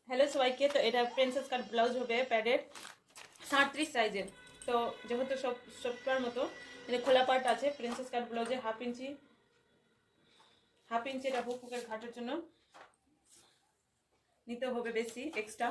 Hello সবাইকে। তো এটা প্রিন্সেস কাট ব্লাউজ হবে প্যাডের 37 সাইজের। তো যেহেতু সবটার মতো মানে খোলা পার্ট আছে, প্রিন্সেস কাট ব্লাউজে হাফ ইঞ্চি এটা হুকের ঘাটের জন্য নিতে হবে বেশি এক্সট্রা।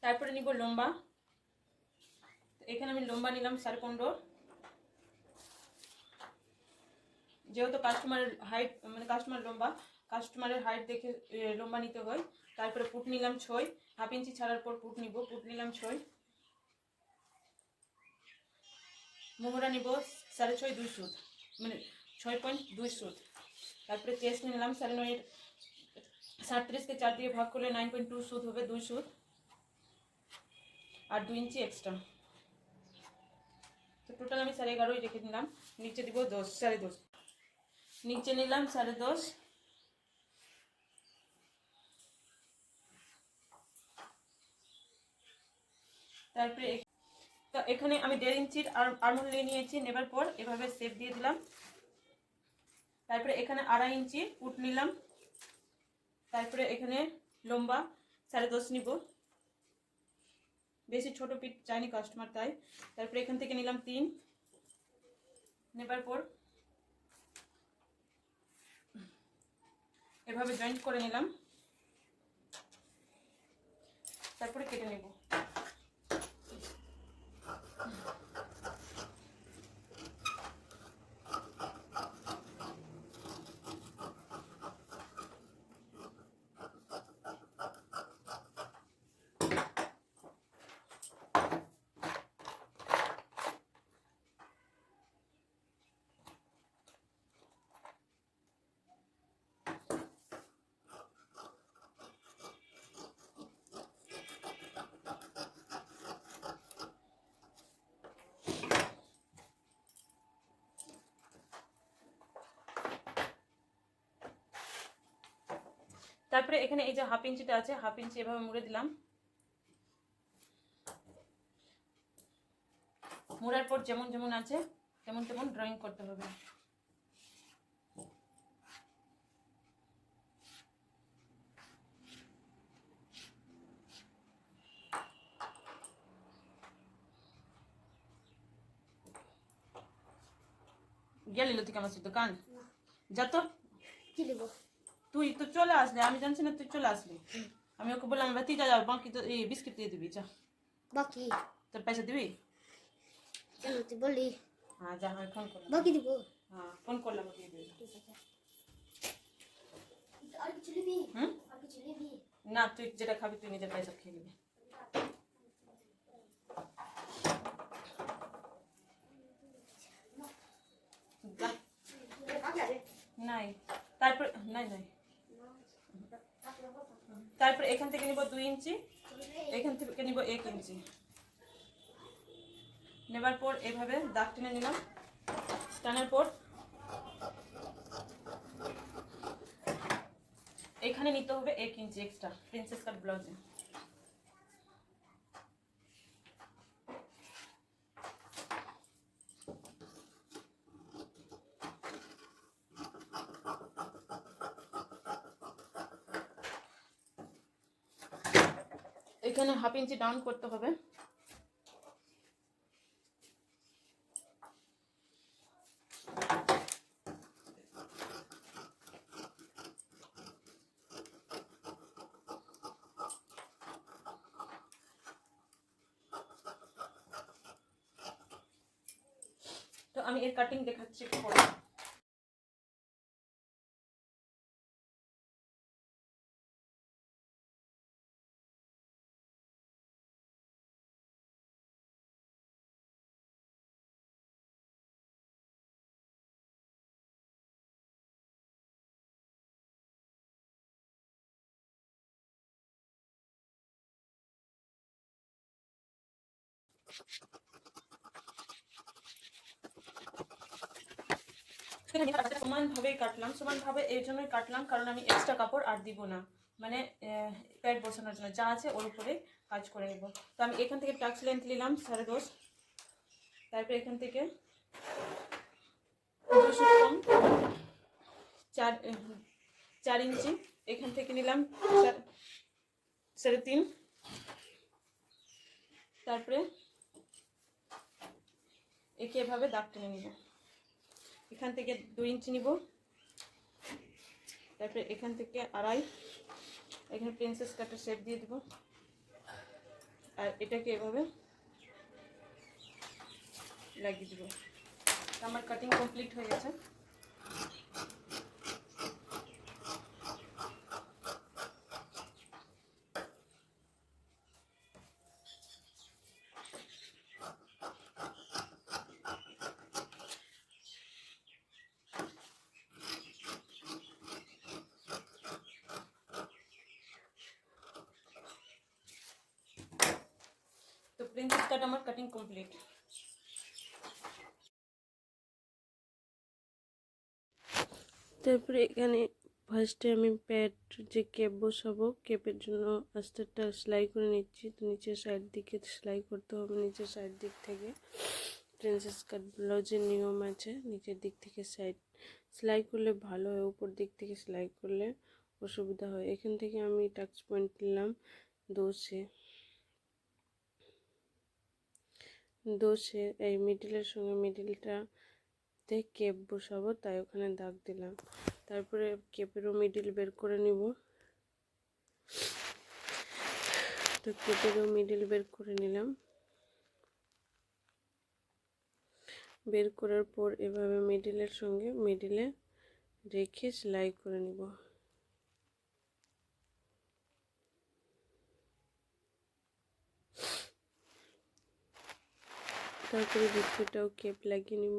তারপরে নিব লম্বা। এখানে আমি লম্বা নিলাম 15.5। যেহেতু কাস্টমারের হাইট মানে কাস্টমারের হাইট দেখে লম্বা নিতে হয়। তারপরে পুট নিলাম 6, হাফ ইঞ্চি ছাড়ার পর পুট নিব, পুট নিলাম 6। মোহরা নিব 6.5 2 সুত, মানে 6.2 সুত। তারপরে চেস্ট নিলাম 9.5, 37কে 4 দিয়ে ভাগ করলে 9.2 সুত হবে, 2 সুত আর 2 ইঞ্চি এক্সট্রা। তো টোটাল আমি 11.5 রেখে দিলাম। নিচে দিব 10, 10.5। নিচে নিলাম 10.5। তারপরে এখানে আমি 1.5 ইঞ্চির আর্মহোল নিয়ে নিয়েছি। নেবার পর এভাবে শেপ দিয়ে দিলাম। তারপরে এখানে 2.5 ইঞ্চি পুট নিলাম। তারপরে এখানে লম্বা 10.5 নিব, বেশি ছোট পিট চাইনি কাস্টমার তাই। তারপরে এখান থেকে নিলাম 3। নেবার পর এভাবে জয়েন্ট করে নিলাম। তারপরে কেটে নেব। তারপরে এখানে এই যে হাফ ইঞ্চিটা আছে, হাফ ইঞ্চি এভাবে মুড়ে দিলাম। মুড়ার পর যেমন যেমন আছে তেমন তেমন ড্রয়িং করতে হবে। গেলি লতিকা মাসির দোকান যা তো তুই তো চলে আসলে, আমি জানছি না তুই চলে আসলি। আমি ওকে বললাম তুই যা যাও, বাকি তো এই বিস্কিট দিয়ে দিবি, যা বাকি তোর পয়সা দিবি। কেন তুই বললি? হ্যাঁ যা, আমি ফোন করলাম। বাকি দিব? হ্যাঁ ফোন করলাম, দিয়ে দিবি। আর কিছু নিবি? হুম, আর কিছু নিবি? না তুই যেটা খাবি তুই নিজের পয়সা খেয়ে নিবি। নাই তারপর নাই নাই তারপর এখান থেকে নিব 2 ইঞ্চি, এখান থেকে নিব 1 ইঞ্চি। নেবার পর এভাবে দাগ টেনে নিলাম। টানার পর এখানে নিতে হবে 1 ইঞ্চি এক্সট্রা প্রিন্সেস কাট ব্লাউজে। এখানে হাফ ইঞ্চি ডাউন করতে হবে। তো আমি এর কাটিং দেখাচ্ছি একটু পরে। সমানভাবেই কাটলাম, সমানভাবে এই জন্যই কাটলাম কারণ আমি এক্সট্রা কাপড় আর দিব না, মানে প্যাড বসানোর জন্য যা আছে ওর উপরে কাজ করে নেব। তো আমি এখান থেকে টাক্স লেন্থ নিলাম 10.5। তারপরে এখান থেকে নিলাম 4 ইঞ্চি, এখান থেকে নিলাম 3.5, তারপরে একে এভাবে দাগ টেনে নিব। এখান থেকে 2 ইঞ্চি নিব, তারপরে এখান থেকে 2.5, এখানে প্রিন্সেস কাটের শেপ দিয়ে দিব, আর এটাকে এভাবে লাগিয়ে দিব। আমার কাটিং কমপ্লিট হয়ে গেছে। তো প্রিন্সেস কাট আমার কাটিং কমপ্লিট। তারপরে এখানে ফার্স্টে আমি প্যাড যে কেপ বসাবো, কেপের জন্য আস্তেরটা সেলাই করে নিচ্ছি। তো নিচের সাইড দিকে সেলাই করতে হবে, নিচের সাইড দিক থেকে। প্রিন্সেস কাট ব্লাউজের নিয়ম আছে, নিচের দিক থেকে সাইড সেলাই করলে ভালো হয়, উপর দিক থেকে সেলাই করলে অসুবিধা হয়। এখান থেকে আমি টাক্স পয়েন্ট নিলাম 2 এই মিডিলের সঙ্গে মিডিলটাতে কেপ বসাবো, তাই ওখানে দাগ দিলাম। তারপরে কেপেরও মিডিল বের করে নিব। তো কেপেরও মিডিল বের করে নিলাম। বের করার পর এভাবে মিডিলের সঙ্গে মিডিলে রেখে সেলাই করে নিব। তারপরে ভিতরটাও কেপ লাগিয়ে নিব।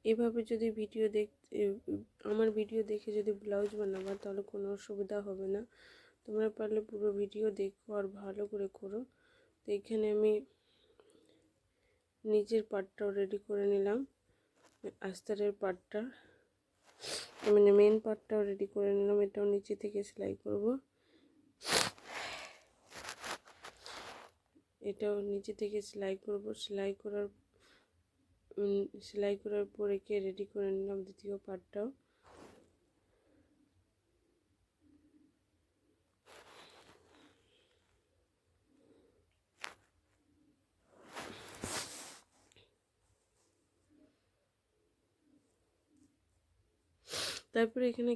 এভাবে যদি আমার ভিডিও দেখে যদি ব্লাউজ বানাবা, তাহলে কোনো অসুবিধা হবে না। তোমরা পারলে পুরো ভিডিও দেখো আর ভালো করে করো। তো এখানে আমি নিচের পার্টটাও রেডি করে নিলাম, আস্তরের পার্টটা মানে মেন পার্টটাও রেডি করে নিলাম। এটাও নিচে থেকে সেলাই করব, এটাও নিচে থেকে সেলাই করব। সেলাই করার পর একে রেডি করে নিলাম দ্বিতীয় পার্টটাও। তারপরে এখানে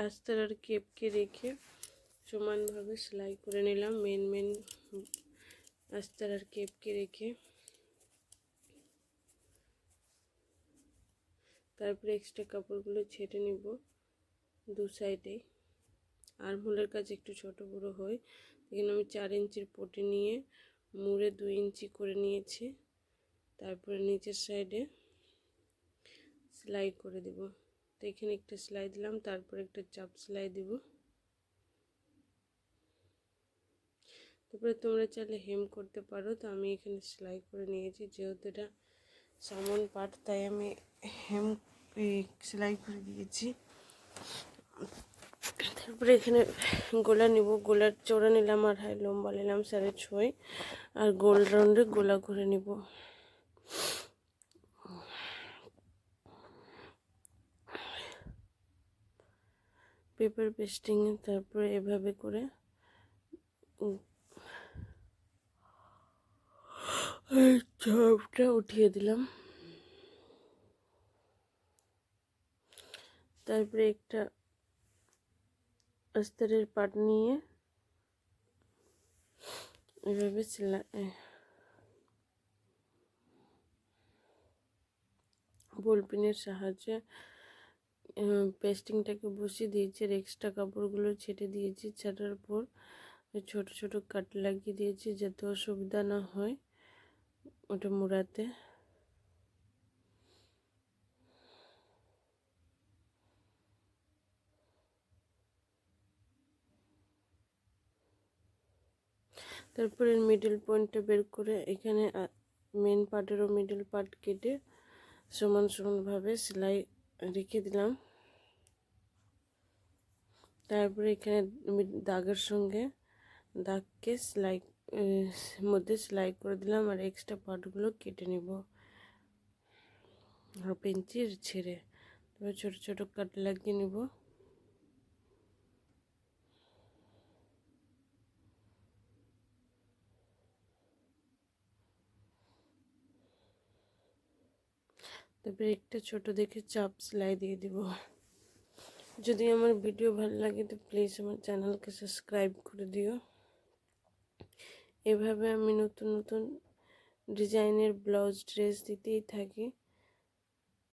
আস্তর আর কেপকে রেখে সমানভাবে সেলাই করে নিলাম, মেন আস্তর আর কেপকে রেখে। তারপরে এক্সট্রা কাপড়গুলো ছেটে নিব 2 সাইডে। আর্মহোলের কাছে একটু ছোট বড় হয়, এখানে আমি 4 ইঞ্চির পটি নিয়ে মুড়ে 2 ইঞ্চি করে নিয়েছি। তারপরে নিচের সাইডে সেলাই করে দেব। তো এখানে একটা সেলাই দিলাম, তারপর একটা চাপ সেলাই দিব। তারপরে তোমরা চাইলে হেম করতে পারো, তো আমি এখানে সেলাই করে নিয়েছি। যেহেতু এটা সামন পার্ট, তাই আমি হেম সেলাই করে দিয়েছি। তারপরে এখানে গোলা নিব, গোলার চওড়া নিলাম 2.5, লম্বা নিলাম 6.5, আর গোল রাউন্ডে গোলা করে নিব। পেপার পেস্টিংয়ে তারপরে এভাবে করে চাপটা উঠিয়ে দিলাম। তারপরে একটা আস্তরের পাট নিয়ে এভাবে বলপিনের সাহায্যে পেস্টিংটাকে বসিয়ে দিয়েছি। আর এক্সট্রা কাপড়গুলো ছেটে দিয়েছি, ছাটার পর ছোট ছোট কাট লাগিয়ে দিয়েছি, যাতে অসুবিধা না হয় ওটা মোড়াতে। তারপরে মিডল পয়েন্টটা বের করে এখানে মেন পার্টেরও মিডল পার্ট কেটে সমানভাবে সেলাই রেখে দিলাম। তারপরে এখানে দাগের সঙ্গে দাগকে সেলাই মধ্যে সেলাই করে দিলাম আর এক্সট্রা পার্টগুলো কেটে নিব আর পেন্সিল ছেড়ে তারপর ছোট ছোট কাট লাগিয়ে নিব। তারপরে একটা ছোট দেখে চাপ সেলাই দিয়ে দিব। যদি আমার ভিডিও ভালো লাগে তো প্লিজ আমার চ্যানেলকে সাবস্ক্রাইব করে দিও। এভাবে আমি নতুন নতুন ডিজাইনের ব্লাউজ ড্রেস দিতেই থাকি।